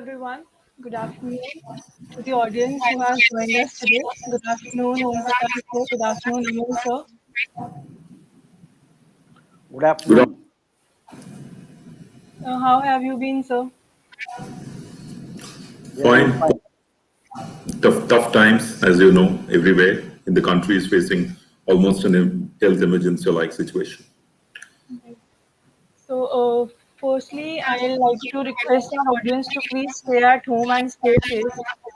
everyone. Good afternoon to the audience who has joined us today. Good afternoon, Omprakash sir. Good afternoon, Amal sir. Good afternoon. How have you been, sir? Fine. Tough times, as you know, everywhere in the country is facing almost an health emergency-like situation. So, firstly, I'd like to request our audience to please stay at home and stay safe.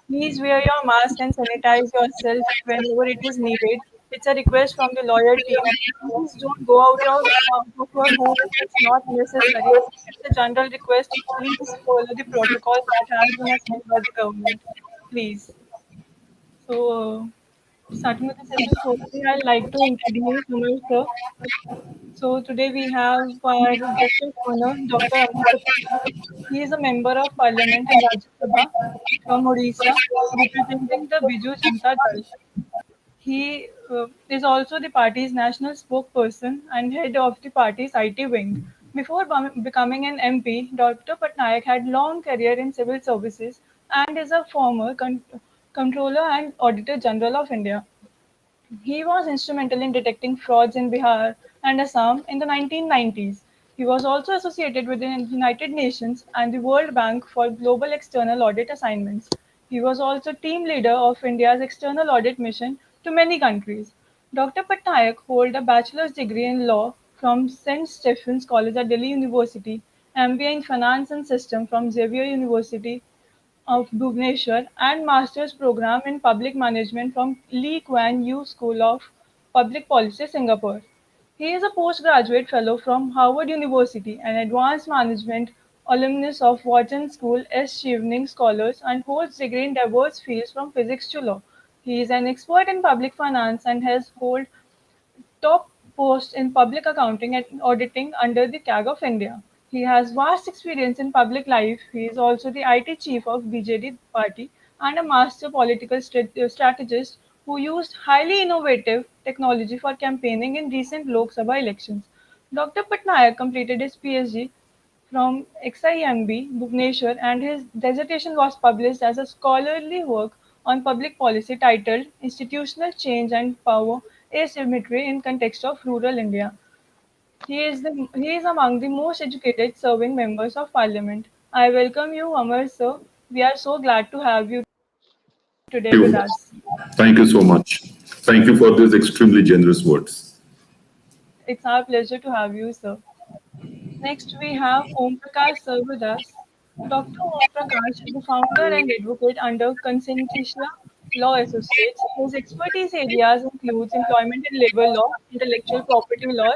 Please wear your mask and sanitize yourself whenever it is needed. It's a request from the lawyer team. Please don't go out of your home if it's not necessary. It's a general request. Please follow the protocol that has been assigned by the government. Please. So, starting with the session, firstly, I'd like to introduce Umar sir. So today we have our guest of honor, Dr. Prakash. He is a member of Parliament in Rajya Sabha from Odisha, representing the Biju Janata Dal. He is also the party's national spokesperson and head of the party's IT wing. Before becoming an MP, Dr. Patnaik had long career in civil services and is a former Controller and Auditor General of India. He was instrumental in detecting frauds in Bihar and Assam in the 1990s. He was also associated with the United Nations and the World Bank for global external audit assignments. He was also team leader of India's external audit mission to many countries. Dr. Patnaik holds a bachelor's degree in law from St. Stephen's College at Delhi University, MBA in Finance and System from Xavier University of Bhubaneswar and Master's Program in Public Management from Lee Kuan Yew School of Public Policy, Singapore. He is a postgraduate fellow from Harvard University and advanced management alumnus of Wharton School S. Chevening Scholars and holds degree in diverse fields from physics to law. He is an expert in public finance and has held top post in public accounting and auditing under the CAG of India. He has vast experience in public life. He is also the IT chief of BJD party and a master political strategist who used highly innovative technology for campaigning in recent Lok Sabha elections. Dr. Patnaik completed his PhD from XIMB, Bhubaneswar, and his dissertation was published as a scholarly work on public policy titled Institutional Change and Power Asymmetry in Context of Rural India. He is among the most educated serving members of parliament. I welcome you, Amar sir. We are so glad to have you today with us. Thank you so much. Thank you for these extremely generous words. It's our pleasure to have you, sir. Next, we have Omprakash sir with us. Dr. Omprakash is the founder and advocate under Conscientia Law Associates. His expertise areas includes employment and labor law, intellectual property law,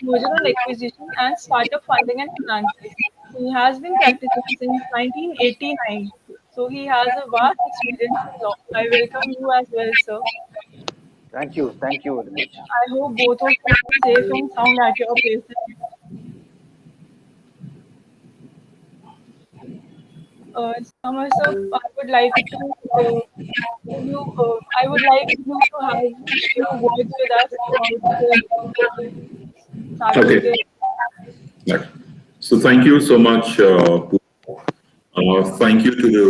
merger and acquisition, and startup funding and finances. He has been practicing since 1989, so he has a vast experience in law. I welcome you as well, sir. Thank you very much. I hope both of you are safe and sound at your places. Summer, sir, I would like to I would like you to have a few words with us about starting Okay. the. Right. So thank you so much. Thank you to the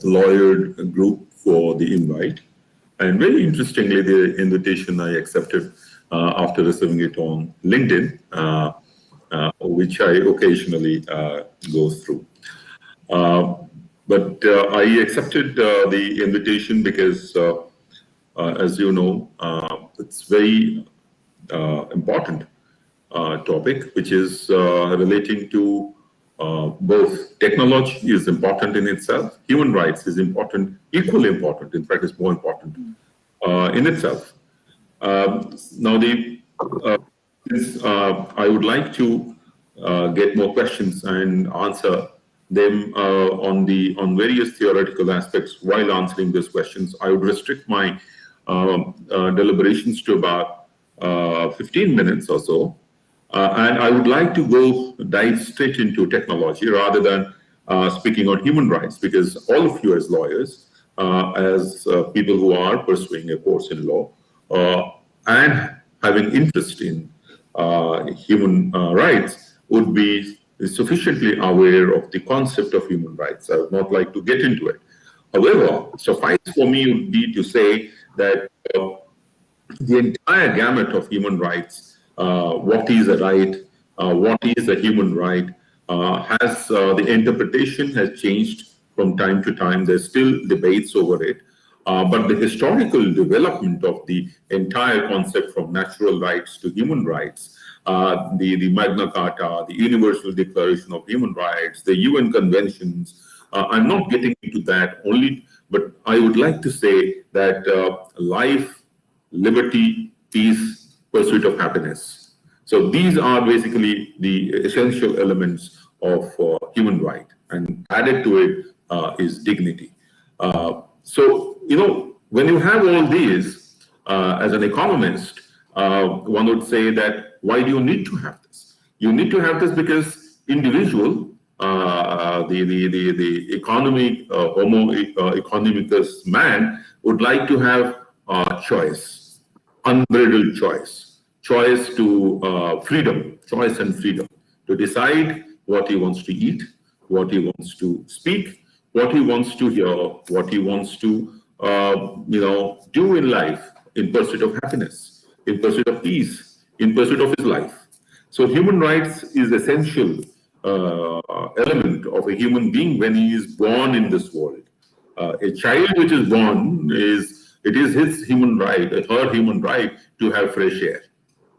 lawyer group for the invite. And very interestingly, the invitation I accepted after receiving it on LinkedIn, which I occasionally go through. But I accepted the invitation because, as you know, it's very important topic, which is relating to both technology is important in itself, human rights is important, equally important, in fact, it's more important in itself. Now, I would like to get more questions and answer them on various theoretical aspects. While answering those questions, I would restrict my deliberations to about 15 minutes or so. And I would like to dive straight into technology rather than speaking on human rights, because all of you as lawyers, as people who are pursuing a course in law and having interest in human rights would be is sufficiently aware of the concept of human rights. I would not like to get into it. However, suffice for me would be to say that the entire gamut of human rights, what is a right, what is a human right, has the interpretation has changed from time to time. There's still debates over it. But the historical development of the entire concept from natural rights to human rights, the Magna Carta, the Universal Declaration of Human Rights, the UN conventions, I'm not getting into that only, but I would like to say that life, liberty, peace, pursuit of happiness. So these are basically the essential elements of human right, and added to it is dignity. So, when you have all these, as an economist, one would say that why do you need to have this? You need to have this because individual, the economic, homo economicus man would like to have choice, unbridled choice to freedom, choice and freedom to decide what he wants to eat, what he wants to speak, what he wants to hear, what he wants to, do in life in pursuit of happiness, in pursuit of peace, in pursuit of his life. So human rights is essential element of a human being when he is born in this world. A child which is born it is his human right, her human right to have fresh air.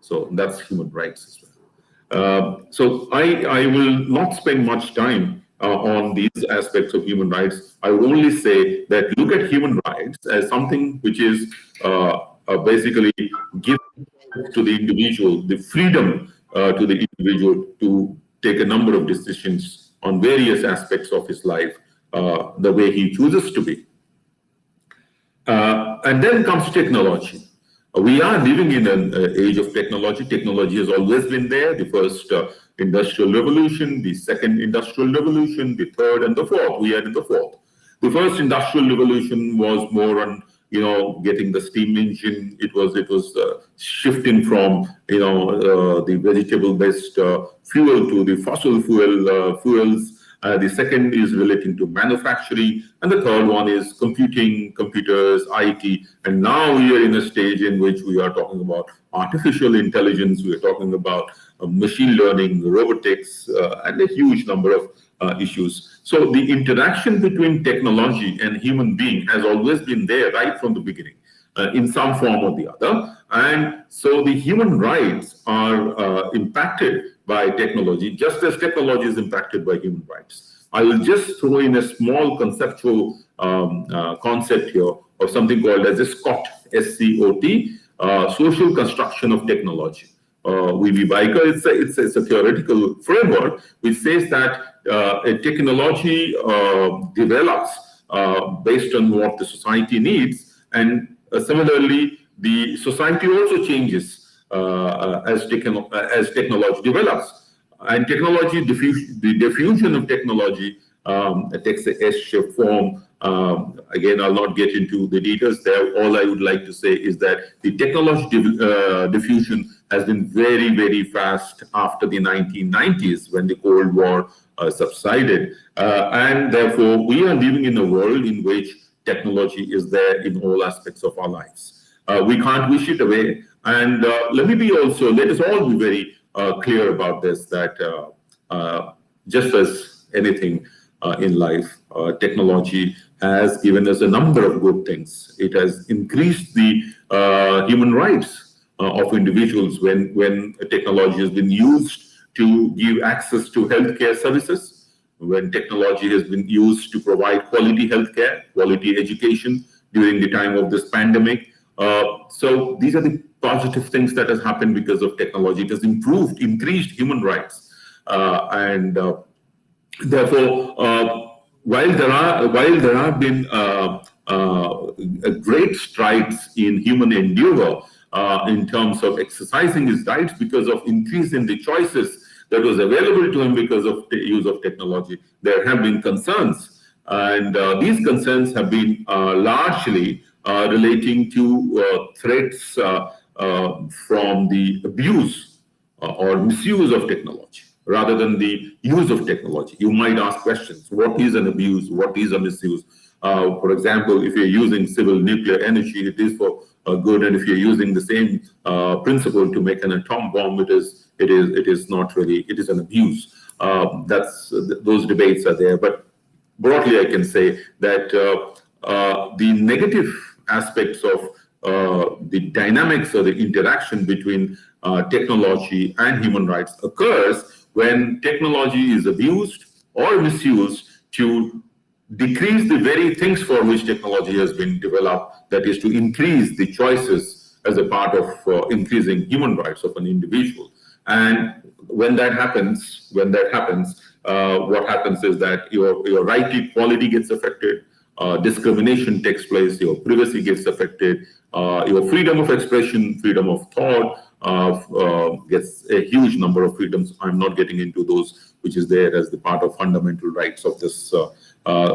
So that's human rights as well. So I will not spend much time on these aspects of human rights. I will only say that look at human rights as something which is basically given to the individual, the freedom to the individual to take a number of decisions on various aspects of his life the way he chooses to be. And then comes technology. We are living in an age of technology. Technology has always been there. The first industrial revolution, the second industrial revolution, the third and the fourth. We are in the fourth. The first industrial revolution was more on, getting the steam engine. It was shifting from, the vegetable-based fuel to the fossil fuels. The second is relating to manufacturing, and the third one is computing, computers, IT. And now we are in a stage in which we are talking about artificial intelligence, we are talking about machine learning, robotics, and a huge number of issues. So the interaction between technology and human being has always been there right from the beginning, in some form or the other. And so the human rights are impacted by technology, just as technology is impacted by human rights. I will just throw in a small conceptual concept here of something called as a SCOT, S-C-O-T, social construction of technology. V. Biker, it's a theoretical framework which says that a technology develops based on what the society needs, and similarly, the society also changes as technology develops. And the diffusion of technology takes a S-shaped form. Again, I'll not get into the details there. All I would like to say is that the technology diffusion has been very, very fast after the 1990s when the Cold War subsided. And therefore, we are living in a world in which technology is there in all aspects of our lives. We can't wish it away. And let us all be very clear about this, that just as anything in life, technology has given us a number of good things. It has increased the human rights of individuals when technology has been used to give access to healthcare services, when technology has been used to provide quality healthcare, quality education during the time of this pandemic. So these are the positive things that has happened because of technology. It has increased human rights, and therefore, while there have been great strides in human endeavor in terms of exercising his rights because of increase in the choices that was available to him because of the use of technology, there have been concerns, and these concerns have been largely relating to threats from the abuse or misuse of technology. rather than the use of technology. You might ask questions. What is an abuse? What is a misuse? For example, if you're using civil nuclear energy, it is for good, and if you're using the same principle to make an atom bomb, it is not really, it is an abuse. Those debates are there, but broadly I can say that the negative aspects of the dynamics or the interaction between technology and human rights occurs when technology is abused or misused to decrease the very things for which technology has been developed, that is to increase the choices as a part of increasing human rights of an individual. And when that happens, what happens is that your right to equality gets affected, discrimination takes place, your privacy gets affected, your freedom of expression, freedom of thought gets a huge number of freedoms. I'm not getting into those, which is there as the part of fundamental rights of this,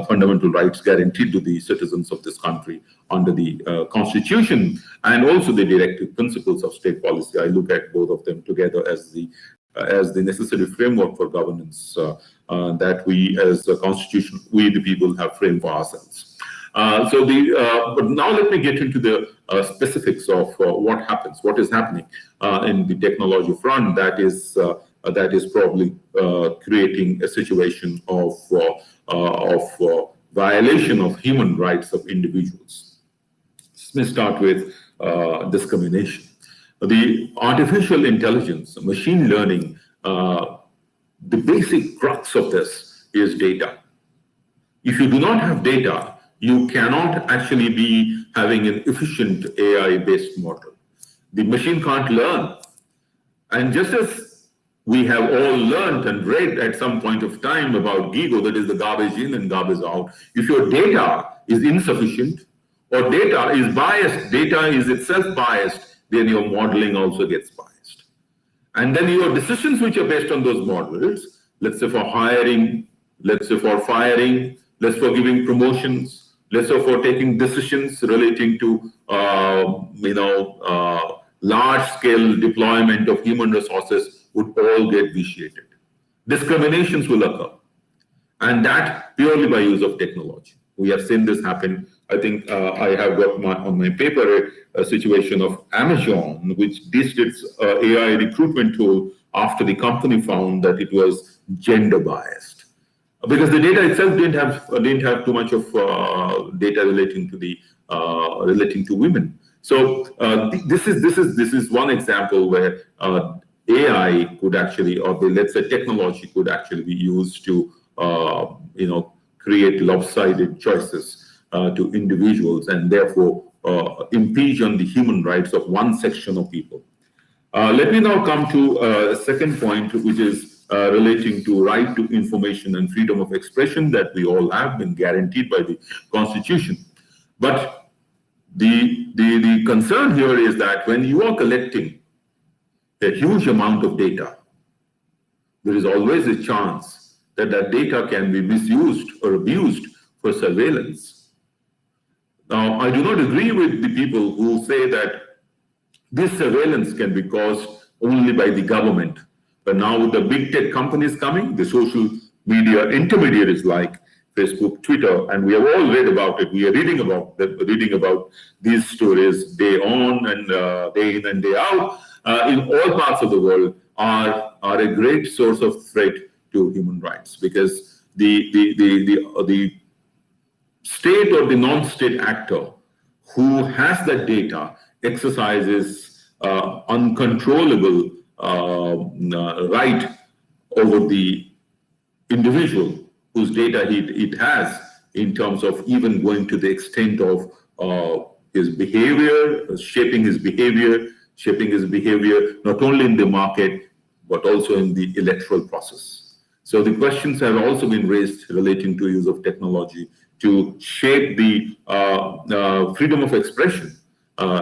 fundamental rights guaranteed to the citizens of this country under the Constitution, and also the directive principles of state policy. I look at both of them together as the necessary framework for governance that we as a constitution, we the people have framed for ourselves. But now let me get into the specifics of what is happening in the technology front that is probably creating a situation of violation of human rights of individuals. Let me start with discrimination. The artificial intelligence, machine learning, the basic crux of this is data. If you do not have data, you cannot actually be having an efficient AI-based model. The machine can't learn. And just as we have all learned and read at some point of time about GIGO, that is the garbage in and garbage out, if your data is insufficient or data is biased, data is itself biased, then your modeling also gets biased. And then your decisions which are based on those models, let's say for hiring, let's say for firing, let's say for giving promotions, let's say for taking decisions relating to large-scale deployment of human resources would all get vitiated. Discriminations will occur, and that purely by use of technology. We have seen this happen. I think I have got on my paper a situation of Amazon, which ditched its AI recruitment tool after the company found that it was gender biased, because the data itself didn't have too much of data relating to women. So this is one example where AI could actually, or let's say technology could actually be used to create lopsided choices to individuals and therefore impinge on the human rights of one section of people. Let me now come to a second point, which is relating to right to information and freedom of expression that we all have been guaranteed by the Constitution. But the concern here is that when you are collecting a huge amount of data, there is always a chance that that data can be misused or abused for surveillance. Now, I do not agree with the people who say that this surveillance can be caused only by the government. But now with the big tech companies coming, the social media intermediaries like Facebook, Twitter, and we have all read about it. We are reading about these stories day on and day in and day out in all parts of the world are a great source of threat to human rights, because the state or the non-state actor who has that data exercises uncontrollable right over the individual whose data it has, in terms of even going to the extent of his behavior, shaping his behavior not only in the market, but also in the electoral process. So the questions have also been raised relating to use of technology to shape the freedom of expression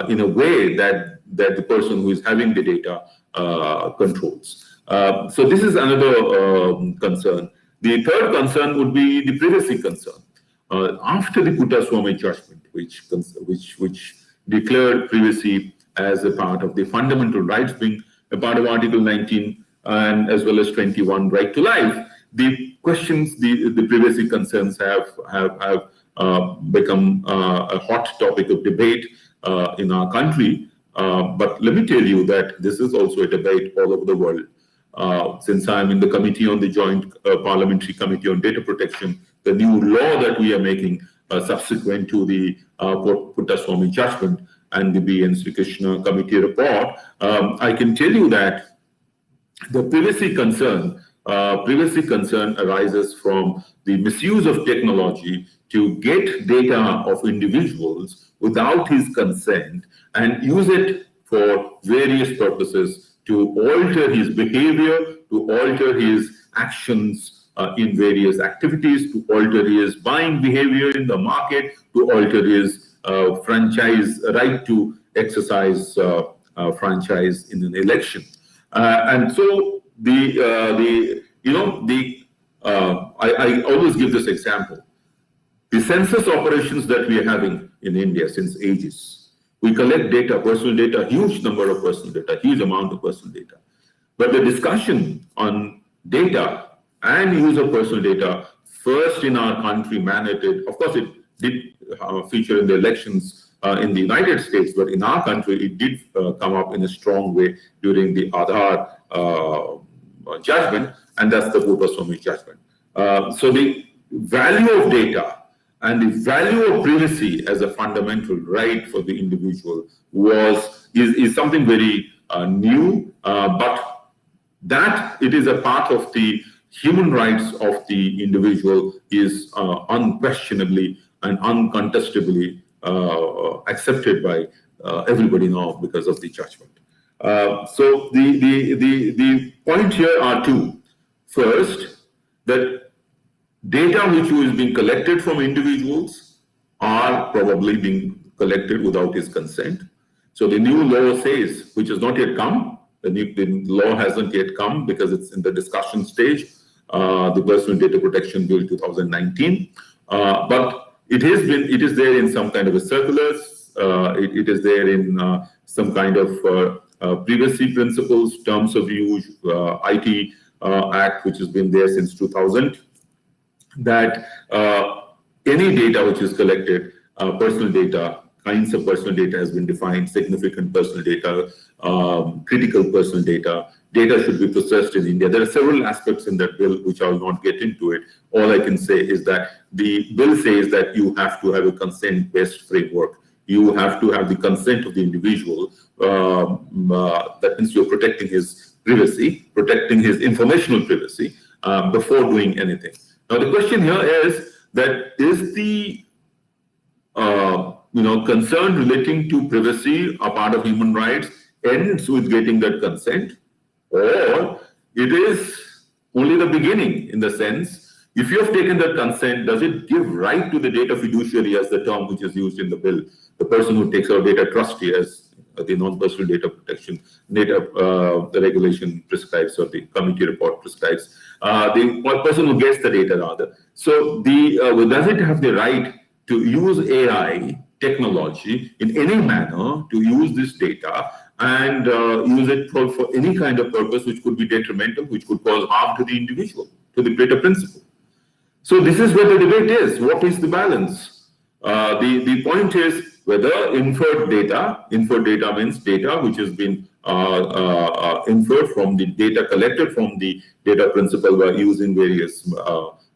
in a way that the person who is having the data controls. So this is another concern. The third concern would be the privacy concern. After the Puttaswamy judgment, which declared privacy as a part of the fundamental rights, being a part of Article 19, and as well as 21 right to life. The questions, the privacy concerns have become a hot topic of debate in our country. But let me tell you that this is also a debate all over the world. Since I'm in the committee on the Joint Parliamentary Committee on Data Protection, the new law that we are making subsequent to the Puttaswamy judgment and the B. N. Sri Krishna committee report, I can tell you that the privacy concern arises from the misuse of technology to get data of individuals without his consent and use it for various purposes to alter his behavior, to alter his actions in various activities, to alter his buying behavior in the market, to alter his franchise right to exercise franchise in an election. And so I always give this example. The census operations that we are having in India since ages, we collect data, personal data, huge number of personal data, huge amount of personal data. But the discussion on data and use of personal data, first in our country mandated, of course it did feature in the elections in the United States, but in our country it did come up in a strong way during the Aadhaar judgment, and that's the Puttaswamy judgment. So the value of data and the value of privacy as a fundamental right for the individual is something very new, but that it is a part of the human rights of the individual is unquestionably and uncontestably accepted by everybody now because of the judgment. So the point here are two. First, that data which is being collected from individuals are probably being collected without his consent. So the new law says, which has not yet come, the law hasn't yet come because it's in the discussion stage, the Personal Data Protection Bill 2019. But it is there in some kind of a circulars. It is there in some kind of privacy principles, terms of use, IT Act, which has been there since 2000. That any data which is collected, personal data, kinds of personal data has been defined, significant personal data, critical personal data, data should be processed in India. There are several aspects in that bill which I will not get into it. All I can say is that the bill says that you have to have a consent-based framework. You have to have the consent of the individual. That means you're protecting his privacy, protecting his informational privacy before doing anything. Now, the question here is that is the concern relating to privacy a part of human rights ends with getting that consent, or it is only the beginning in the sense, if you have taken that consent, does it give right to the data fiduciary as the term which is used in the bill, the person who takes our data trustee as the non-personal data protection data, the regulation prescribes or the committee report prescribes, the person who gets the data rather. So does it have the right to use AI technology in any manner to use this data and use it for any kind of purpose which could be detrimental, which could cause harm to the individual, to the data principle? So this is where the debate is. What is the balance? The point is whether inferred data means data which has been inferred from the data collected from the data principle by using various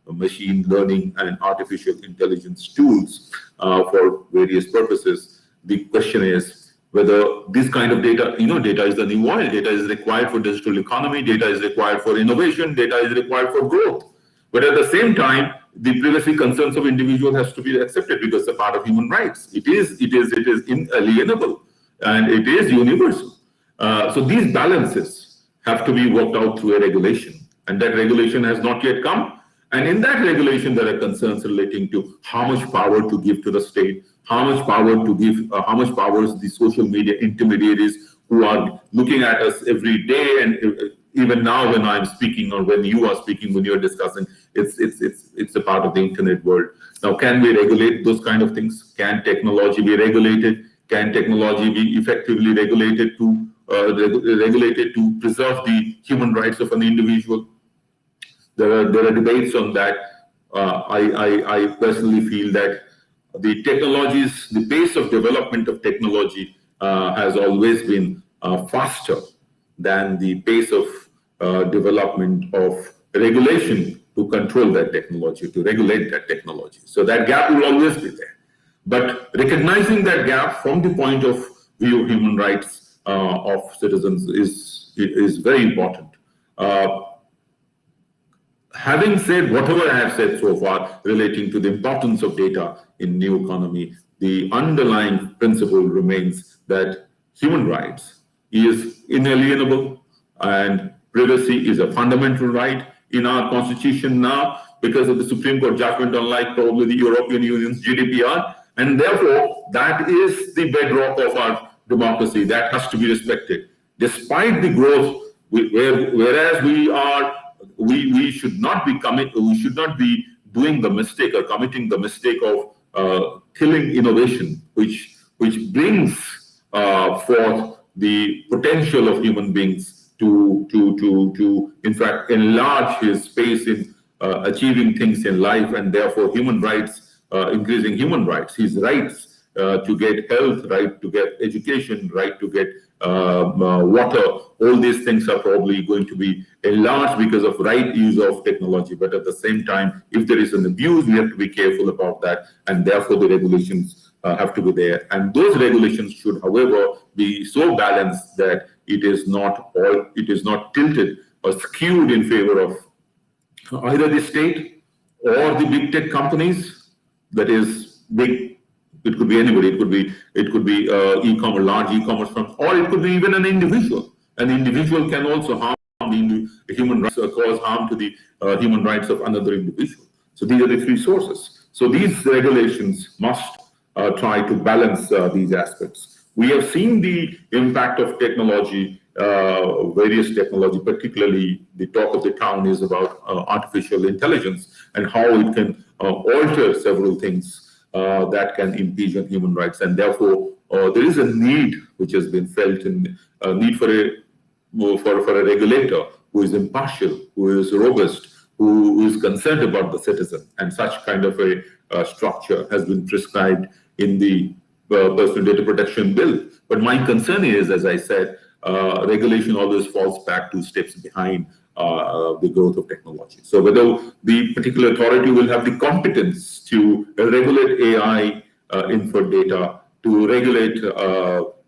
machine learning and artificial intelligence tools for various purposes. The question is whether this kind of data, data is the new oil. Data is required for digital economy. Data is required for innovation. Data is required for growth. But at the same time, the privacy concerns of individual has to be accepted because it's a part of human rights. It is inalienable and it is universal. So these balances have to be worked out through a regulation, and that regulation has not yet come. And in that regulation, there are concerns relating to how much power to give to the state, how much power to give, how much powers the social media intermediaries who are looking at us every day, and even now when I'm speaking or when you are speaking, when you're discussing, it's a part of the internet world. Now, can we regulate those kind of things? Can technology be regulated? Can technology be effectively regulated to preserve the human rights of an individual? There are debates on that. I personally feel that the technologies, the pace of development of technology has always been faster than the pace of development of regulation to control that technology, to regulate that technology. So that gap will always be there. But recognizing that gap from the point of view of human rights of citizens is very important. Having said whatever I have said so far relating to the importance of data in new economy, the underlying principle remains that human rights is inalienable and privacy is a fundamental right in our constitution now because of the Supreme Court judgment, unlike probably the European Union's GDPR. And therefore, that is the bedrock of our democracy. That has to be respected. Despite the growth, whereas we should not be doing the mistake or committing the mistake of killing innovation, which brings forth the potential of human beings to in fact enlarge his space in achieving things in life, and therefore human rights, increasing human rights, his rights to get health, right to get education, right to get water. All these things are probably going to be enlarged because of right use of technology. But at the same time, if there is an abuse, we have to be careful about that, and therefore the regulations have to be there. And those regulations should, however, be so balanced that it is not tilted or skewed in favor of either the state or the big tech companies. That is big. It could be anybody. It could be e-commerce, large e-commerce firms, or it could be even an individual. An individual can also harm the human rights or cause harm to the human rights of another individual. So these are the three sources. So these regulations must try to balance these aspects. We have seen the impact of technology, various technology, particularly the talk of the town is about artificial intelligence and how it can alter several things that can impinge on human rights. And therefore, there is a need which has been felt in need for a regulator who is impartial, who is robust, who is concerned about the citizen. And such kind of a structure has been prescribed in the Personal Data Protection Bill. But my concern is, as I said, regulation always falls back 2 steps behind the growth of technology. So whether the particular authority will have the competence to regulate AI info data, to regulate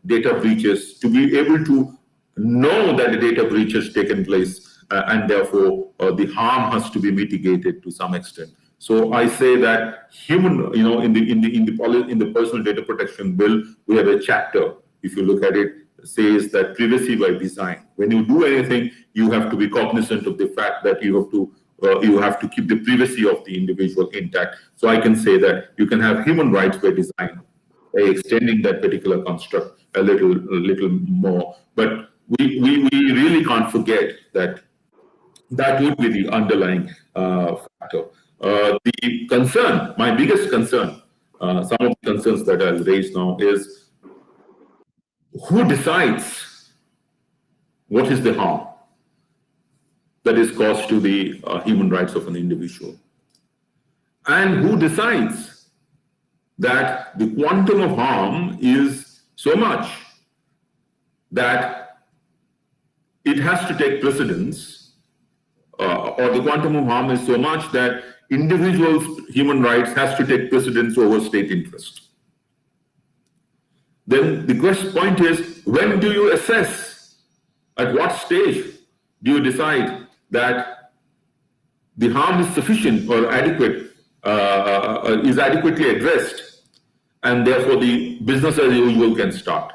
data breaches, to be able to know that a data breach has taken place, and therefore the harm has to be mitigated to some extent. So I say that human, in the Personal Data Protection Bill, we have a chapter. If you look at it, says that privacy by design. When you do anything, you have to be cognizant of the fact that you have to keep the privacy of the individual intact. So I can say that you can have human rights by design, by extending that particular construct a little more. But we really can't forget that would be the underlying factor. The concern, my biggest concern, some of the concerns that I'll raise now is who decides what is the harm that is caused to the human rights of an individual? And who decides that the quantum of harm is so much that it has to take precedence, or the quantum of harm is so much that individuals' human rights has to take precedence over state interest? Then the point is, when do you assess? At what stage do you decide that the harm is sufficient or adequate, is adequately addressed, and therefore the business as usual can start?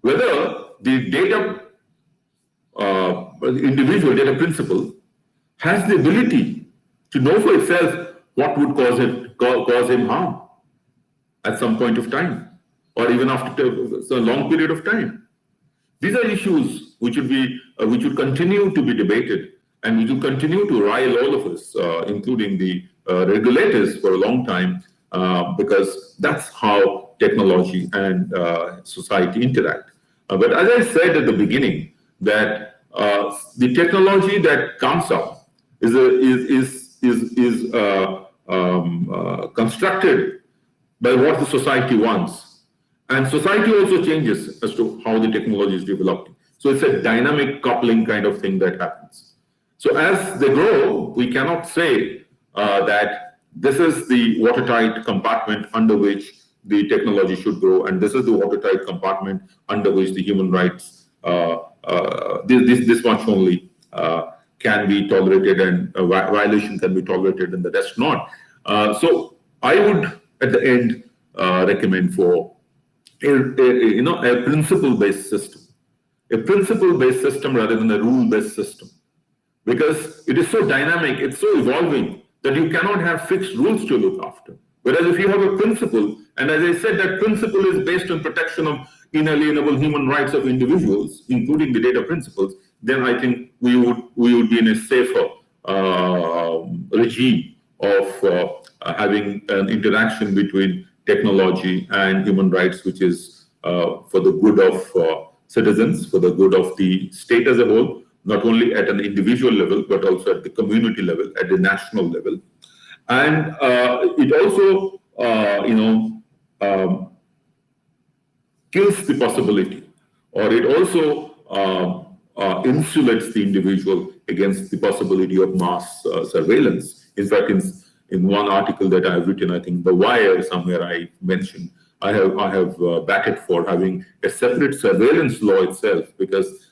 Whether the individual data principal has the ability to know for itself what would cause him harm at some point of time, or even after a long period of time. These are issues which would continue to be debated, and which will continue to rile all of us, including the regulators, for a long time, because that's how technology and society interact. But as I said at the beginning, that the technology that comes up is constructed by what the society wants, and society also changes as to how the technology is developing. So it's a dynamic coupling kind of thing that happens. So as they grow, we cannot say that this is the watertight compartment under which the technology should go, and this is the watertight compartment under which the human rights, this much only can be tolerated, and violation can be tolerated, and the rest not. So I would, at the end, recommend for a principle-based system, rather than a rule-based system, because it is so dynamic, it's so evolving that you cannot have fixed rules to look after. Whereas if you have a principle, and as I said, that principle is based on protection of inalienable human rights of individuals, including the data principles, then I think we would be in a safer regime of having an interaction between technology and human rights, which is for the good of citizens, for the good of the state as a whole, not only at an individual level, but also at the community level, at the national level. And it also, kills the possibility, or it also insulates the individual against the possibility of mass surveillance. In fact, in one article that I've written, I think The Wire, somewhere I mentioned, I have batted for having a separate surveillance law itself, because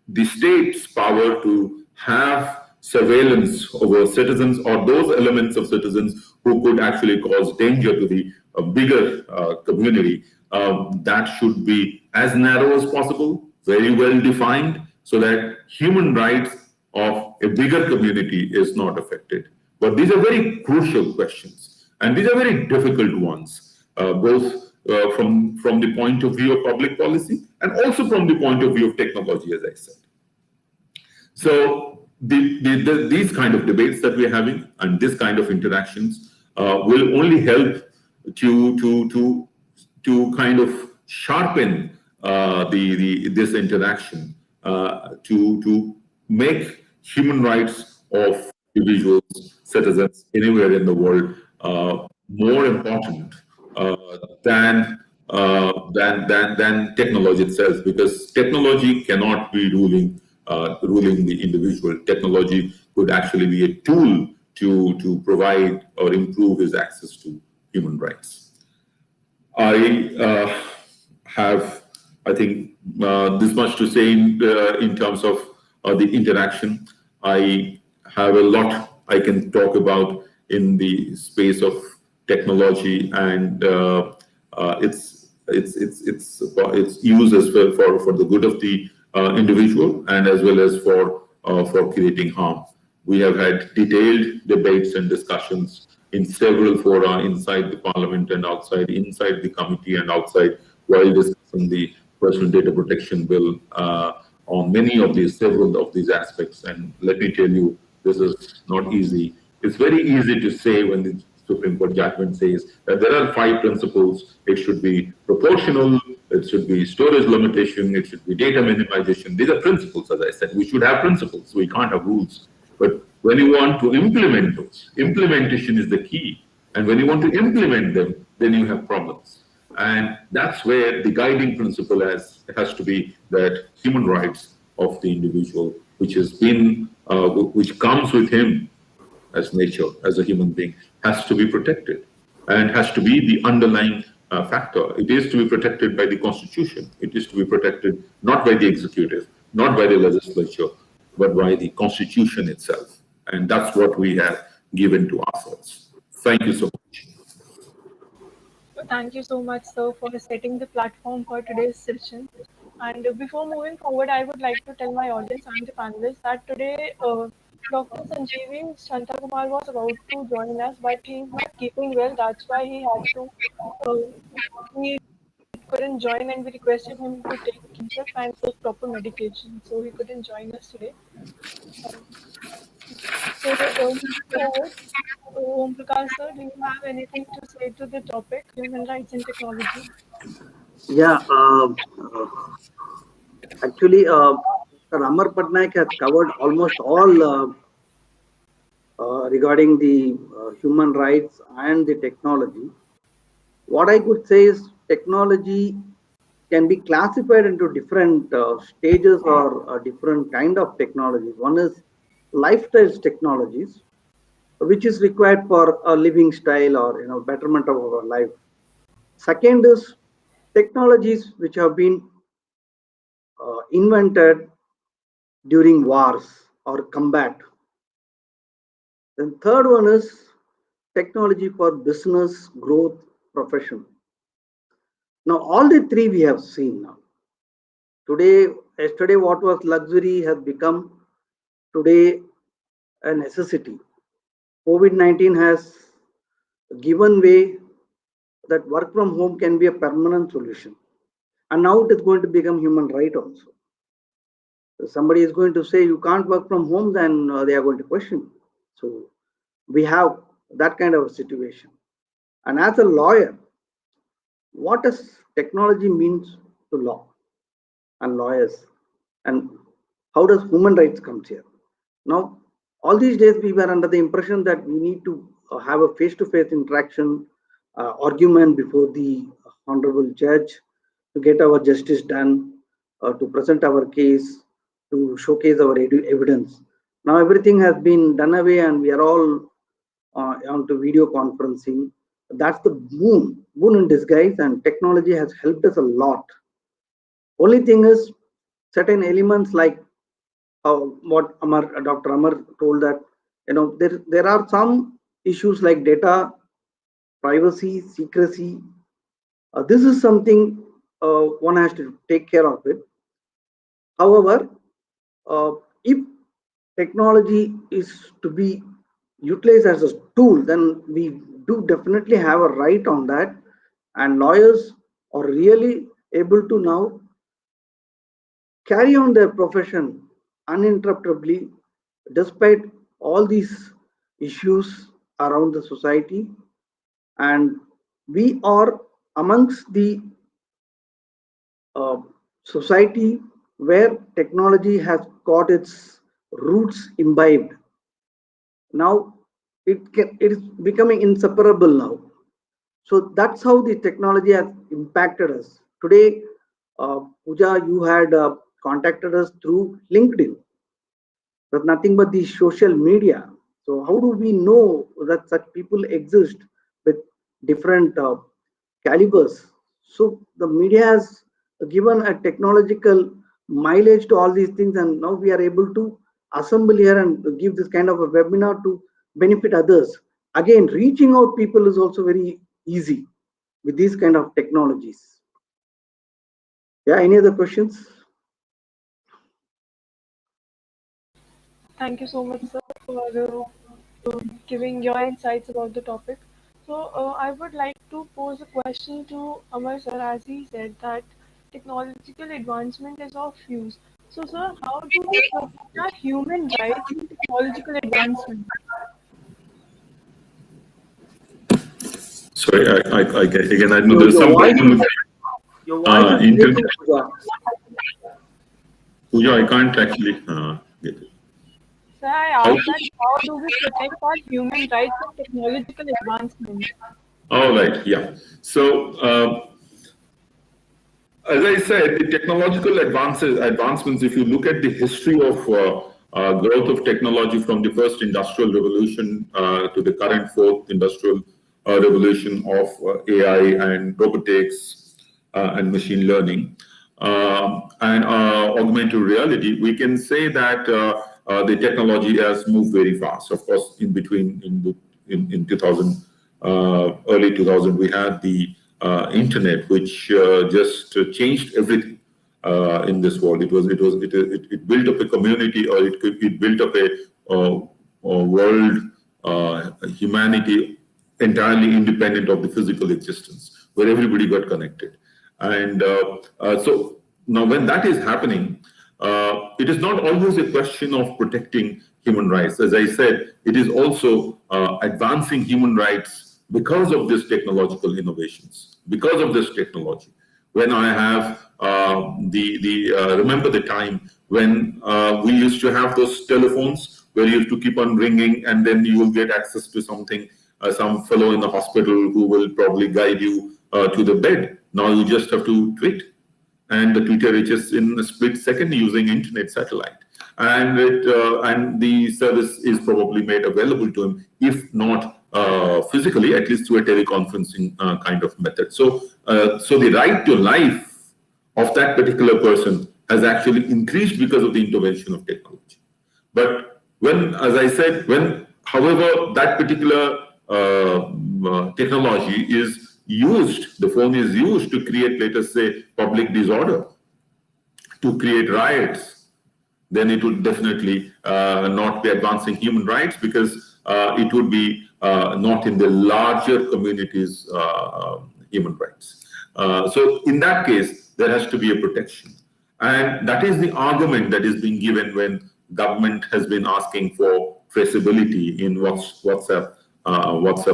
the state's power to have surveillance over citizens, or those elements of citizens who could actually cause danger to the bigger community, that should be as narrow as possible, very well defined, so that human rights of a bigger community is not affected. But these are very crucial questions, and these are very difficult ones, both from the point of view of public policy and also from the point of view of technology, as I said. So these kind of debates that we're having and this kind of interactions will only help to kind of sharpen this interaction, to make human rights of individuals, citizens anywhere in the world more important than technology itself, because technology cannot be ruling the individual. Technology could actually be a tool to provide or improve his access to human rights. I have, I think, this much to say in terms of the interaction. I have a lot I can talk about in the space of technology and its uses for the good of the individual, and as well as for creating harm. We have had detailed debates and discussions in several fora inside the parliament and outside, inside the committee and outside, while discussing the personal data protection bill on several of these aspects. And let me tell you, this is not easy. It's very easy to say when the Supreme Court judgment says that there are 5 principles. It should be proportional, it should be storage limitation, it should be data minimization. These are principles, as I said. We should have principles. We can't have rules. But when you want to implement those, implementation is the key. And when you want to implement them, then you have problems. And that's where the guiding principle has to be that human rights of the individual, which has been, which comes with him as nature, as a human being, has to be protected and has to be the underlying factor. It is to be protected by the Constitution. It is to be protected not by the executive, not by the legislature, but by the Constitution itself. And that's what we have given to ourselves. Thank you so much. Thank you so much, sir, for setting the platform for today's session. And before moving forward, I would like to tell my audience and the panelists that today Dr. Sanjeevi Shanthakumar was about to join us, but he's not keeping well. That's why he couldn't join, and we requested him to take himself and take proper medication. So he couldn't join us today. So, moving forward, Omprakash sir, do you have anything to say to the topic, human rights and technology? Yeah, actually, Dr. Amar Patnaik has covered almost all regarding the human rights and the technology. What I could say is technology can be classified into different stages or different kind of technologies. One is lifestyle technologies, which is required for a living style or betterment of our life. Second is technologies which have been invented during wars or combat. Then third one is technology for business growth profession. Now all the three we have seen now. Yesterday what was luxury has become today a necessity. COVID-19 has given way that work from home can be a permanent solution. And now it is going to become human right also. So somebody is going to say you can't work from home, then they are going to question. So we have that kind of a situation. And as a lawyer, what does technology means to law and lawyers? And how does human rights comes here? Now, all these days we were under the impression that we need to have a face-to-face interaction, argument before the honorable judge to get our justice done, to present our case, to showcase our evidence. Now everything has been done away and we are all onto video conferencing. That's the boon in disguise, and technology has helped us a lot. Only thing is certain elements like what Dr. Amar told, that there are some issues like data privacy, secrecy. This is something one has to take care of it. However, if technology is to be utilized as a tool, then we do definitely have a right on that, and lawyers are really able to now carry on their profession uninterruptedly despite all these issues around the society. And we are amongst the uh, society where technology has got its roots imbibed. Now it is becoming inseparable now. So that's how the technology has impacted us today. Pooja, you had contacted us through LinkedIn, but nothing but the social media. So how do we know that such people exist with different calibers? So the media has given a technological mileage to all these things, and now we are able to assemble here and give this kind of a webinar to benefit others. Again, reaching out people is also very easy with these kind of technologies. Yeah, any other questions? Thank you so much, sir, for giving your insights about the topic. So, I would like to pose a question to Amar sir, as he said that technological advancement is of use. So, sir, how do we protect our human rights in technological advancement? Sorry, again, I know Your, there's your some voice problem with your voice is internet. breaking, Pooja. Pooja, I can't actually get it. Sir, I How? asked that how do we protect our human rights in technological advancement? All right, yeah. So, as I said, the technological advancements, if you look at the history of growth of technology from the first industrial revolution to the current fourth industrial revolution of AI and robotics and machine learning and augmented reality, we can say that the technology has moved very fast. Of course, in between, in 2000, early 2000, we had the internet, which just changed everything in this world. It built up a community, or it built up a world, humanity entirely independent of the physical existence, where everybody got connected. And so now, when that is happening, it is not always a question of protecting human rights. As I said, it is also advancing human rights because of this technological innovations, because of this technology. When I have remember the time when we used to have those telephones where you have to keep on ringing and then you will get access to something, some fellow in the hospital who will probably guide you to the bed. Now you just have to tweet, and the tweeter reaches in a split second using internet satellite, and and the service is probably made available to him, if not physically, at least through a teleconferencing kind of method. So the right to life of that particular person has actually increased because of the intervention of technology. But when, as I said, however, that particular technology is used, the phone is used to create, let us say, public disorder, to create riots, then it would definitely not be advancing human rights, because it would be not in the larger community's human rights. So in that case, there has to be a protection. And that is the argument that is being given when government has been asking for traceability in WhatsApp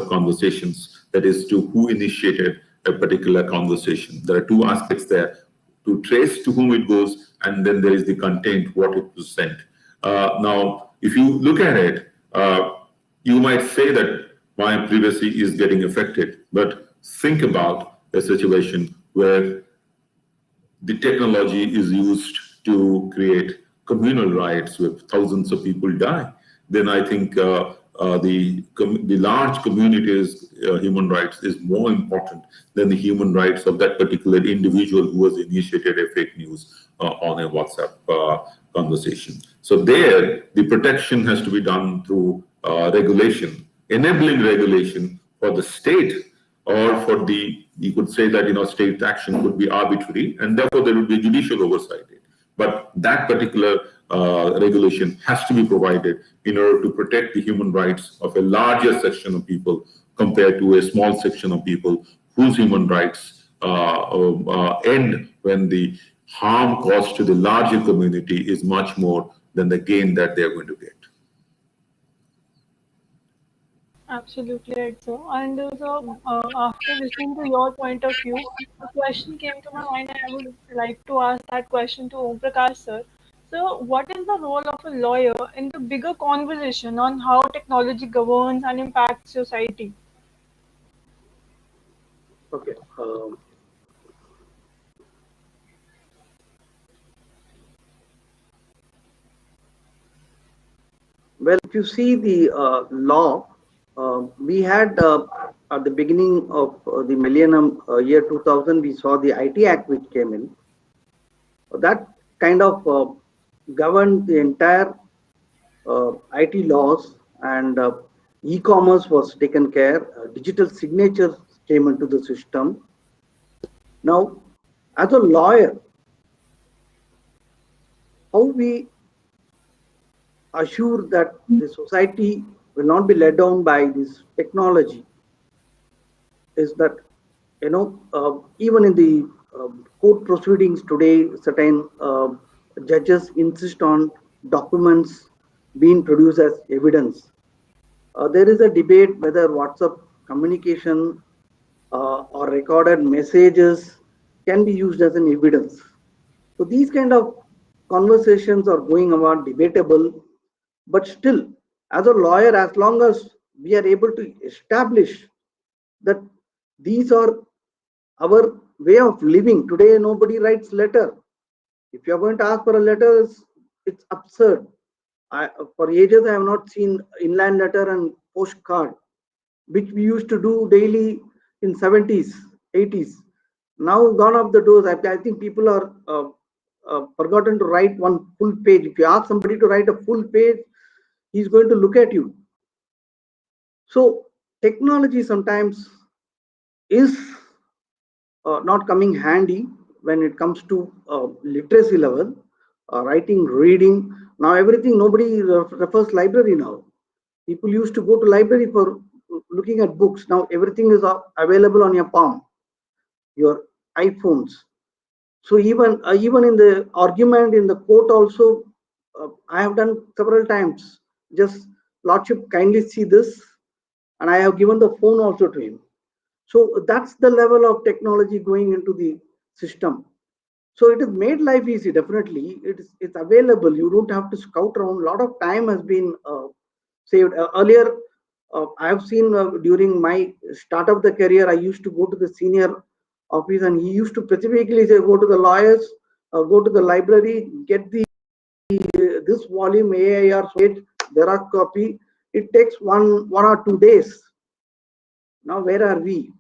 conversations, that is, to who initiated a particular conversation. There are two aspects there: to trace to whom it goes, and then there is the content, what it was sent. Now, if you look at it, you might say that my privacy is getting affected, but think about a situation where the technology is used to create communal riots where thousands of people die. Then I think the large community's human rights is more important than the human rights of that particular individual who has initiated a fake news on a WhatsApp conversation. So there, the protection has to be done through regulation, enabling regulation for the state, or for the, you could say that, state action could be arbitrary, and therefore there would be judicial oversight. But that particular regulation has to be provided in order to protect the human rights of a larger section of people compared to a small section of people whose human rights end when the harm caused to the larger community is much more than the gain that they are going to get. Absolutely right, sir. And after listening to your point of view, a question came to my mind, and I would like to ask that question to Om Prakash, sir. So, what is the role of a lawyer in the bigger conversation on how technology governs and impacts society? Okay. Well, if you see the law, we had at the beginning of the millennium, year 2000, we saw the IT Act which came in. That kind of governed the entire IT laws, and e-commerce was taken care. Digital signatures came into the system. Now, as a lawyer, how we assure that the society will not be let down by this technology is that, even in the court proceedings today, certain judges insist on documents being produced as evidence. There is a debate whether WhatsApp communication or recorded messages can be used as an evidence. So these kind of conversations are going on, debatable, but still, as a lawyer, as long as we are able to establish that these are our way of living. Today, nobody writes letter. If you are going to ask for a letter, it's absurd. For ages, I have not seen inland letter and postcard, which we used to do daily in 70s, 80s. Now gone off the doors. I think people are forgotten to write one full page. If you ask somebody to write a full page, he's going to look at you. So technology sometimes is not coming handy when it comes to literacy level, writing, reading. Now everything, nobody refers library now. People used to go to library for looking at books. Now everything is available on your palm, your iPhones. So even in the argument in the court also, I have done several times. just Lordship kindly see this, and I have given the phone also to him. So that's the level of technology going into the system. So it has made life easy. Definitely, it's available. You don't have to scout around. A lot of time has been saved. Earlier, I have seen during my start of the career, I used to go to the senior office, and he used to specifically say, go to the lawyers, go to the library, get the this volume AIR Xerox copy. It takes one or 2 days. Now where are we?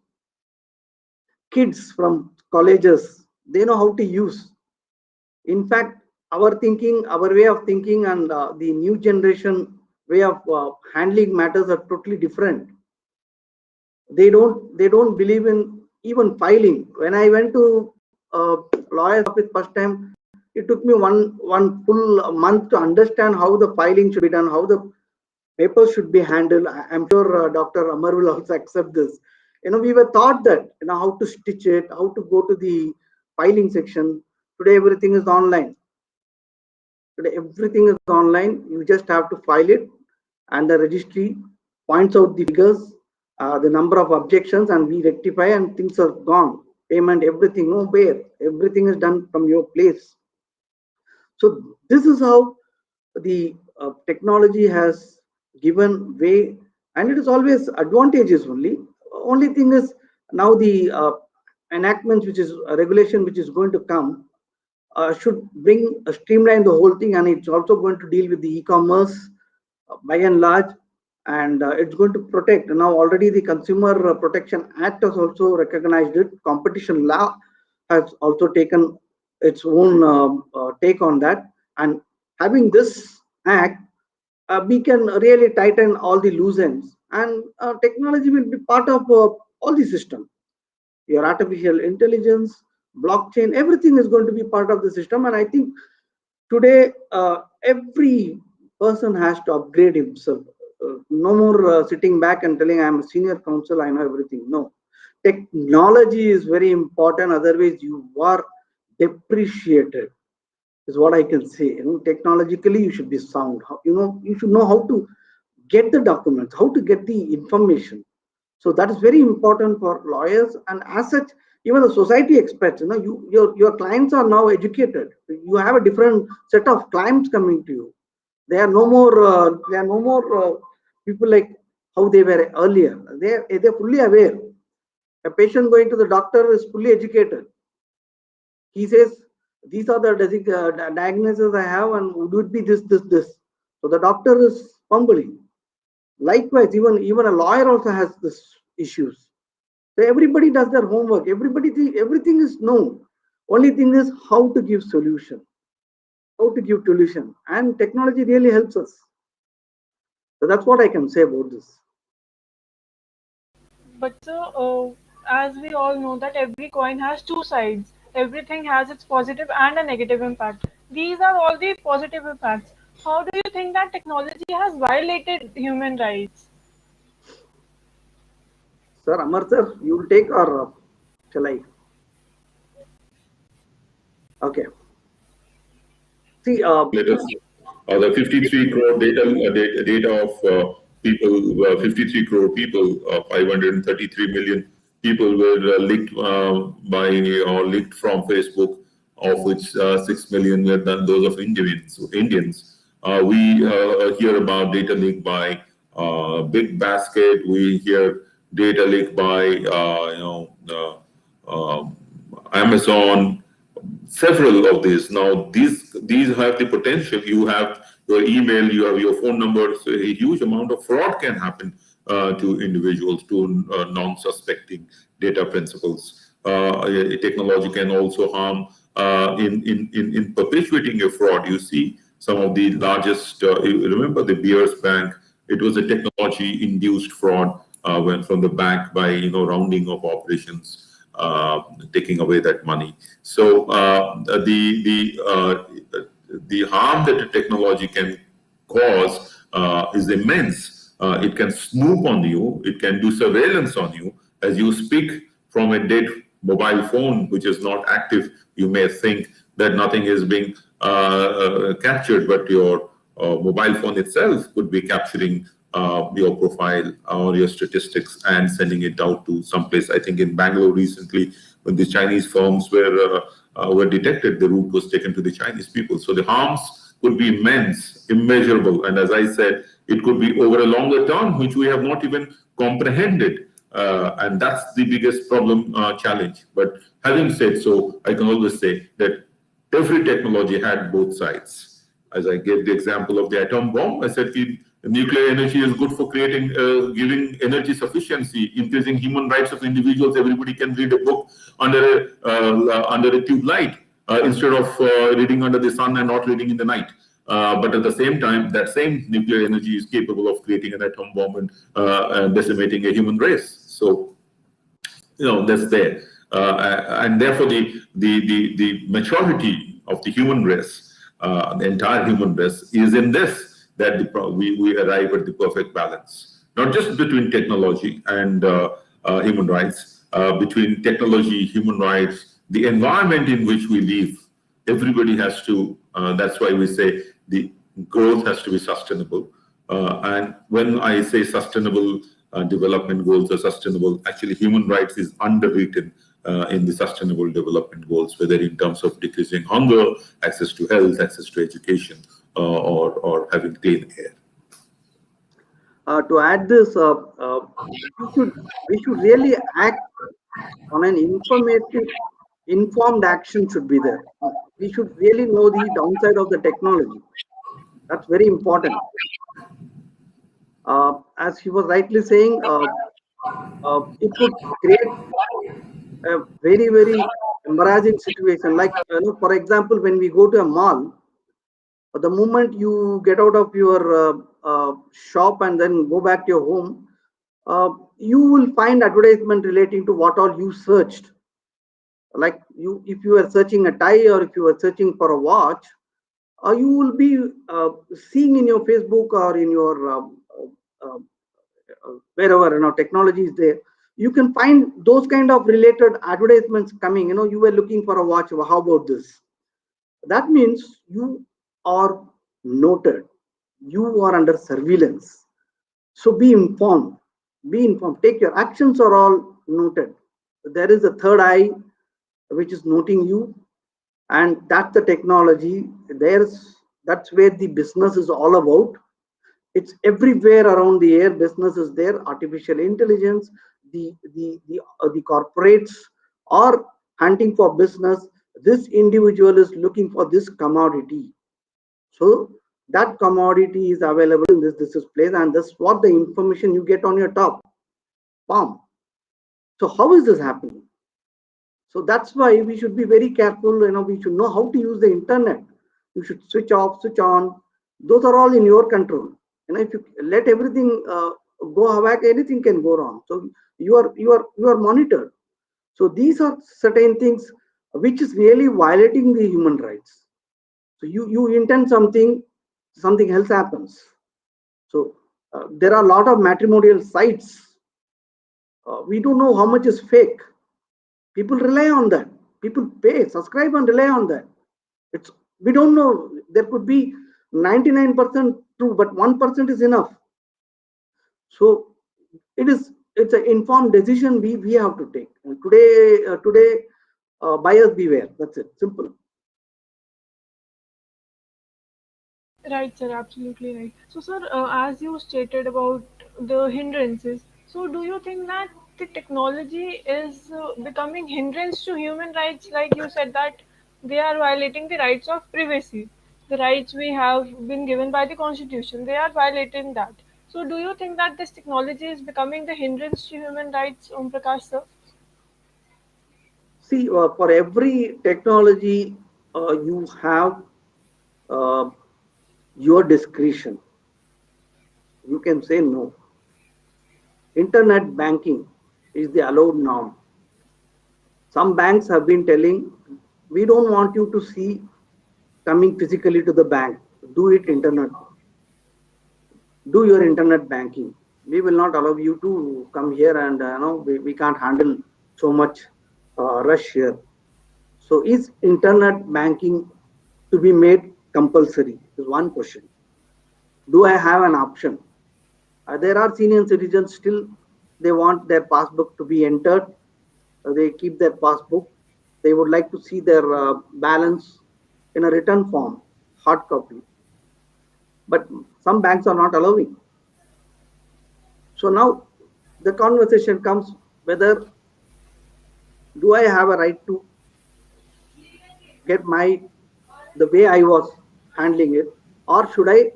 Kids from colleges, they know how to use. In fact, our thinking, our way of thinking, and the new generation way of handling matters are totally different. They don't believe in even filing. When I went to lawyer's office first time, it took me one full month to understand how the filing should be done, how the papers should be handled. I'm sure Dr. Amar will also accept this. We were taught that how to stitch it, how to go to the filing section. Today everything is online. You just have to file it, and the registry points out the figures, the number of objections, and we rectify, and things are gone. Payment, everything, nowhere. Everything is done from your place. So this is how the technology has given way, and it is always advantages only. Only thing is now the enactments, which is a regulation which is going to come, should bring streamline the whole thing, and it's also going to deal with the e-commerce by and large, and it's going to protect. Now already the Consumer Protection Act has also recognized it. Competition law has also taken its own take on that, and having this act, we can really tighten all the loose ends, and technology will be part of all the system. Your artificial intelligence, blockchain, everything is going to be part of the system. And I think today every person has to upgrade himself. No more sitting back and telling I'm a senior counsel, I know everything. No, technology is very important, otherwise you are depreciated, is what I can say. Technologically you should be sound. You should know how to get the documents, how to get the information. So that is very important for lawyers, and as such, even the society expects. Your clients are now educated. You have a different set of clients coming to you. They are no more. People like how they were earlier. They're fully aware. A patient going to the doctor is fully educated. He says, these are the diagnoses I have, and would it be this. So the doctor is fumbling. Likewise, even a lawyer also has this issues. So everybody does their homework. Everything is known. Only thing is how to give solution. And technology really helps us. So that's what I can say about this. But as we all know that every coin has two sides. Everything has its positive and a negative impact. These are all the positive impacts. How do you think that technology has violated human rights? Sir, Amar sir, you will take, or shall I? Okay. See, Let us the 53 crore data of people, 53 crore people, 533 million people were leaked by or leaked from Facebook, of which 6 million were those of Indians. We hear about data leak by Big Basket. We hear data leak by Amazon, several of these. Now, these have the potential. You have your email, you have your phone number, so a huge amount of fraud can happen to individuals, to non-suspecting data principals. Technology can also harm in perpetuating a fraud. You see, some of the largest, remember the Beers Bank, it was a technology-induced fraud when from the bank by rounding of operations, taking away that money. So the harm that the technology can cause is immense. It can snoop on you. It can do surveillance on you as you speak from a dead mobile phone which is not active. You may think that nothing is being captured, but your mobile phone itself could be capturing your profile or your statistics and sending it out to someplace. I think in Bangalore recently, when the Chinese firms were detected, the route was taken to the Chinese people. So the harms could be immense, immeasurable, and as I said, it could be over a longer term, which we have not even comprehended. And that's the biggest problem, challenge. But having said so, I can always say that every technology had both sides. As I gave the example of the atom bomb, I said nuclear energy is good for creating, giving energy sufficiency, increasing human rights of individuals. Everybody can read a book under a tube light instead of reading under the sun and not reading in the night. But at the same time, that same nuclear energy is capable of creating an atom bomb and decimating a human race. So, that's there. And therefore, the maturity of the human race, the entire human race, is in this, that we arrive at the perfect balance, not just between technology and human rights, between technology, human rights, the environment in which we live. Everybody has to, that's why we say the growth has to be sustainable. And when I say sustainable development goals are sustainable, actually human rights is underwritten in the sustainable development goals, whether in terms of decreasing hunger, access to health, access to education, or having clean air. To add this, we should really act on an informed action should be there. We should really know the downside of the technology. That's very important. As he was rightly saying, it could create a very, very embarrassing situation. Like, for example, when we go to a mall, the moment you get out of your shop and then go back to your home, you will find advertisement relating to what all you searched. Like if you are searching a tie or if you are searching for a watch, you will be seeing in your Facebook or in your wherever technology is there. You can find those kind of related advertisements coming. You were looking for a watch. How about this? That means you are noted. You are under surveillance. So be informed. Be informed. Take your actions are all noted. There is a third eye which is noting you, and that's the technology. That's where the business is all about. It's everywhere around the air. Business is there. Artificial intelligence. The corporates are hunting for business. This individual is looking for this commodity. So that commodity is available in this place, and that's what the information you get on your top palm. So how is this happening? So that's why we should be very careful. We should know how to use the internet. You should switch off, switch on. Those are all in your control. If you let everything go back, anything can go wrong. So you are monitored. So these are certain things which is really violating the human rights. So you intend something else happens. So there are a lot of matrimonial sites. We don't know how much is fake. People rely on that. People pay, subscribe, and rely on that. We don't know. There could be 99% true, but 1% is enough. So it's an informed decision we have to take. And today, buyers beware. That's it. Simple. Right, sir, absolutely right. So, sir, as you stated about the hindrances, so do you think that the technology is becoming hindrance to human rights? Like you said that they are violating the rights of privacy, the rights we have been given by the Constitution. They are violating that. So, do you think that this technology is becoming the hindrance to human rights, Om Prakash, sir? See, for every technology, you have uh, your discretion. You can say no. Internet banking is the allowed norm. Some banks have been telling, we don't want you to see coming physically to the bank. Do it internet. Do your internet banking. We will not allow you to come here, and we can't handle so much rush here. So is internet banking to be made compulsory? Is one question. do I have an option? There are senior citizens still, they want their passbook to be entered. They keep their passbook. They would like to see their balance in a written form, hard copy. But some banks are not allowing. So now the conversation comes whether do I have a right to get the way I was handling it, or should I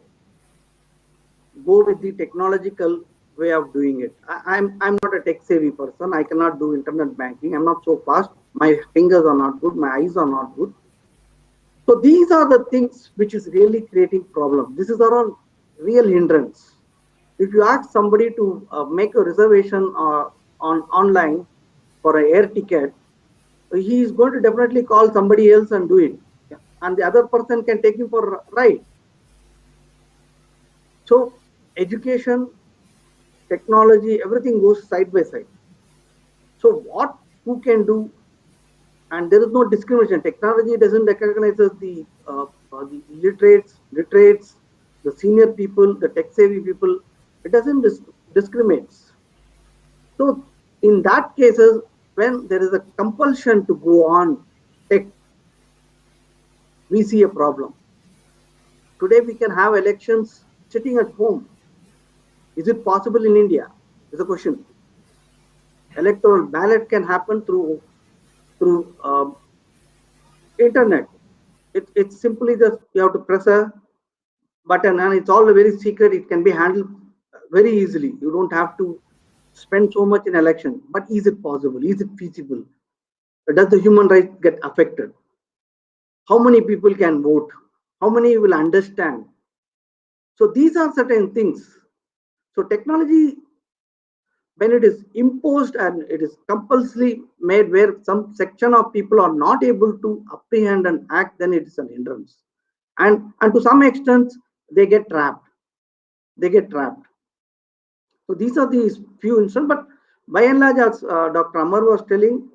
go with the technological way of doing it? I'm not a tech savvy person. I cannot do internet banking. I'm not so fast. My fingers are not good. My eyes are not good. So these are the things which is really creating problem. This is our real hindrance. If you ask somebody to make a reservation on online for an air ticket, he is going to definitely call somebody else and do it, and the other person can take him for a ride. So education, technology, everything goes side by side. So who can do, and there is no discrimination. Technology doesn't recognize the illiterates, literates, the senior people, the tech savvy people. It doesn't discriminate. So in that cases, when there is a compulsion to go on tech, we see a problem. Today we can have elections sitting at home. Is it possible in India? Is a question. Electoral ballot can happen through internet. It's simply just you have to press a button, and it's all very secret. It can be handled very easily. You don't have to spend so much in election. But is it possible? Is it feasible? Does the human rights get affected? How many people can vote? How many will understand? So these are certain things. So technology, when it is imposed and it is compulsory made where some section of people are not able to apprehend and act, then it is an hindrance. And to some extent, they get trapped. They get trapped. So these are these few instances. But by and large, as Dr. Amar was telling,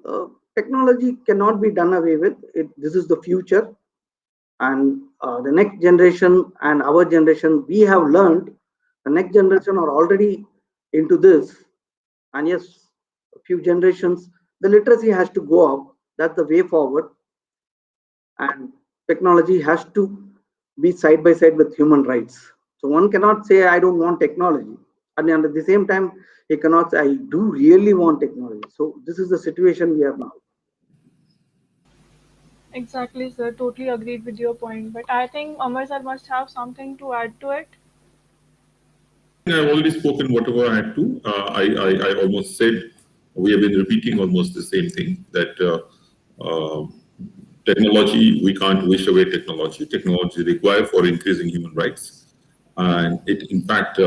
technology cannot be done away with. This is the future. And the next generation and our generation, we have learned. The next generation are already into this. And yes, a few generations, the literacy has to go up. That's the way forward. And technology has to be side by side with human rights. So one cannot say, I don't want technology. And at the same time, he cannot say, I do really want technology. So this is the situation we are now. Exactly, sir. Totally agreed with your point. But I think Amar sir must have something to add to it. I've already spoken whatever I had to. I almost said we have been repeating almost the same thing that technology, we can't wish away technology. Technology is required for increasing human rights. And it, in fact,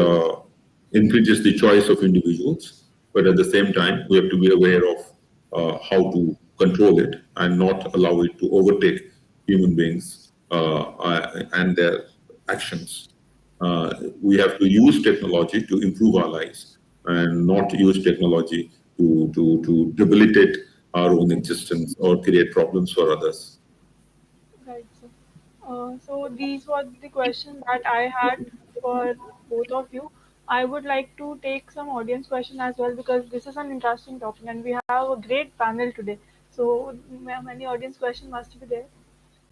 increases the choice of individuals. But at the same time, we have to be aware of how to control it and not allow it to overtake human beings and their actions. We have to use technology to improve our lives and not use technology to debilitate our own existence or create problems for others. Right, sir. So these were the questions that I had for both of you. I would like to take some audience question as well because this is an interesting topic and we have a great panel today. So many audience questions must be there.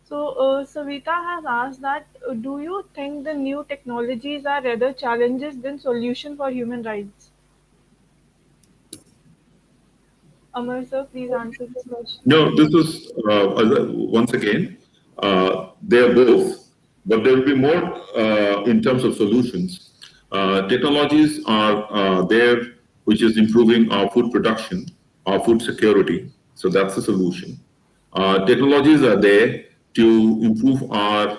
So Savita has asked that do you think the new technologies are rather challenges than solution for human rights? Amar sir, please answer this question. No, this is once again, they're both, but there will be more in terms of solutions. Technologies are there, which is improving our food production, our food security. So that's the solution. Technologies are there to improve our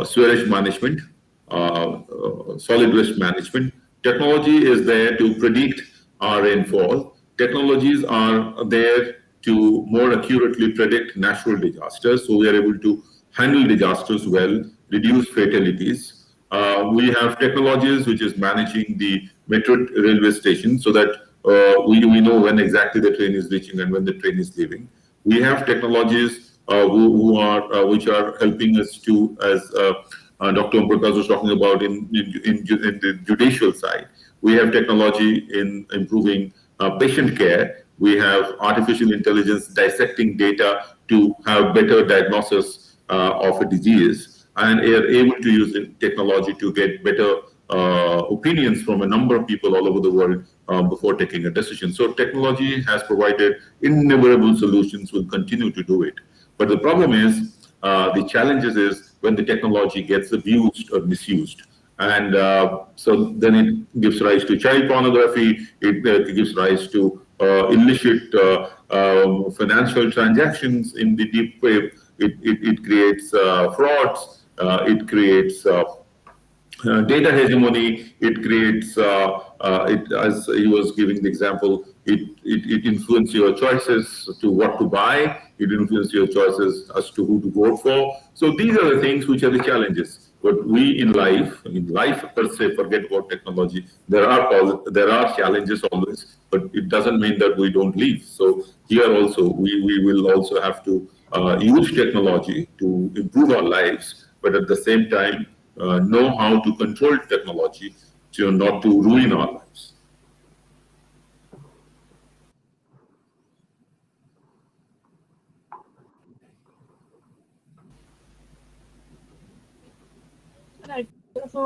sewage management, solid waste management. Technology is there to predict our rainfall. Technologies are there to more accurately predict natural disasters, so we are able to handle disasters well, reduce fatalities. We have technologies which is managing the metro railway station so that we know when exactly the train is reaching and when the train is leaving. We have technologies which are helping us to as Dr. Omprakash was talking about in the judicial side. We have technology in improving patient care. We have artificial intelligence dissecting data to have better diagnosis of a disease, and are able to use technology to get better opinions from a number of people all over the world before taking a decision. So technology has provided innumerable solutions, will continue to do it. But the problem is, the challenges is when the technology gets abused or misused. And so then it gives rise to child pornography, it gives rise to illicit financial transactions in the deep web, it creates frauds, it creates data hegemony, it creates, as he was giving the example, it influences your choices to what to buy, it influences your choices as to who to vote for. So these are the things which are the challenges. But we in life per se, forget about technology. There are challenges always, but it doesn't mean that we don't live. So here also, we will also have to use technology to improve our lives, but at the same time, know how to control technology to not to ruin our lives. Right. So,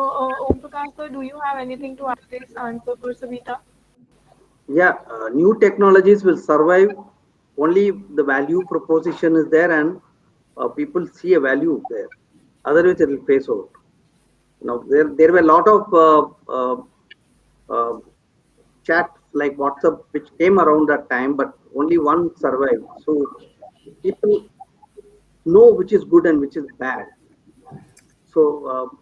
Om Prakash, sir, do you have anything to add this answer for Savita? Yeah, new technologies will survive only if the value proposition is there and people see a value there. Otherwise, it will phase out. Now, there were a lot of chats like WhatsApp which came around that time, but only one survived. So people know which is good and which is bad. So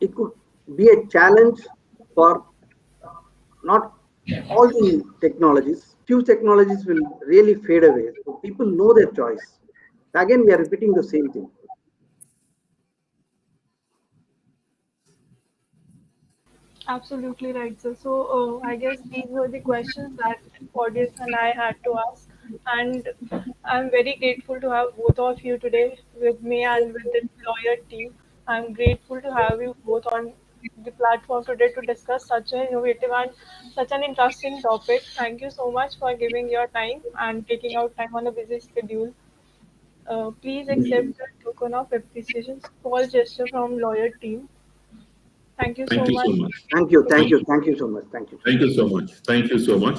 it could be a challenge for not all the technologies. Few technologies will really fade away. So people know their choice. Again, we are repeating the same thing. Absolutely right, sir. So, I guess these were the questions that audience and I had to ask, and I'm very grateful to have both of you today with me and with the lawyer team. I'm grateful to have you both on the platform today to discuss such an innovative and such an interesting topic. Thank you so much for giving your time and taking out time on a busy schedule. Please accept the token of appreciation, small gesture from lawyer team. Thank you Thank so you much. so much. Thank you, thank Thank you, you. thank you so much. Thank you. Thank you so much. Thank you so much.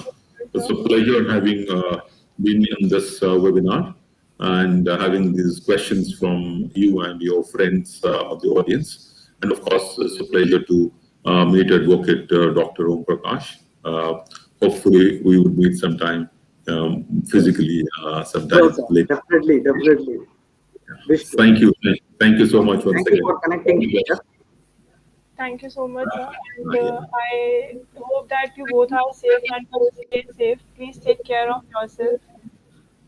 It's Sir. a pleasure having been in this webinar and having these questions from you and your friends of the audience. And of course, it's a pleasure to meet Advocate Dr. Om Prakash. Hopefully, we would meet sometime physically Sure, sometime sir. later. Definitely, definitely. Wish to. Thank you. Thank you so much once Thank you again. for connecting. Yeah. Thank you so much, sir. And Yeah. I hope that you both are safe and you stay safe. Please take care of yourself.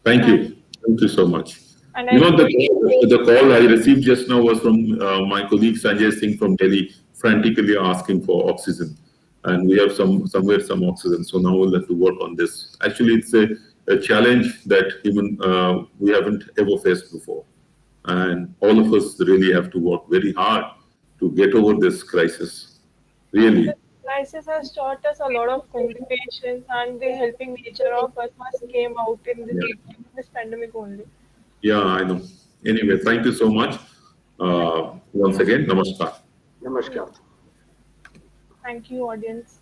Thank And you. Thank you so much. and You I know, hope the call I received just now was from my colleague Sanjay Singh from Delhi, frantically asking for oxygen. And we have somewhere some oxygen. So now we'll have to work on this. Actually, it's a challenge that we haven't ever faced before. And all of us really have to work very hard to get over this crisis. this Really. crisis has taught us a lot of patience and the helping nature of us must came out in Yeah. this pandemic only. Yeah, I know. Anyway, thank you so much. Once again, namaskar. Yeah. Namaskar. Thank you, audience.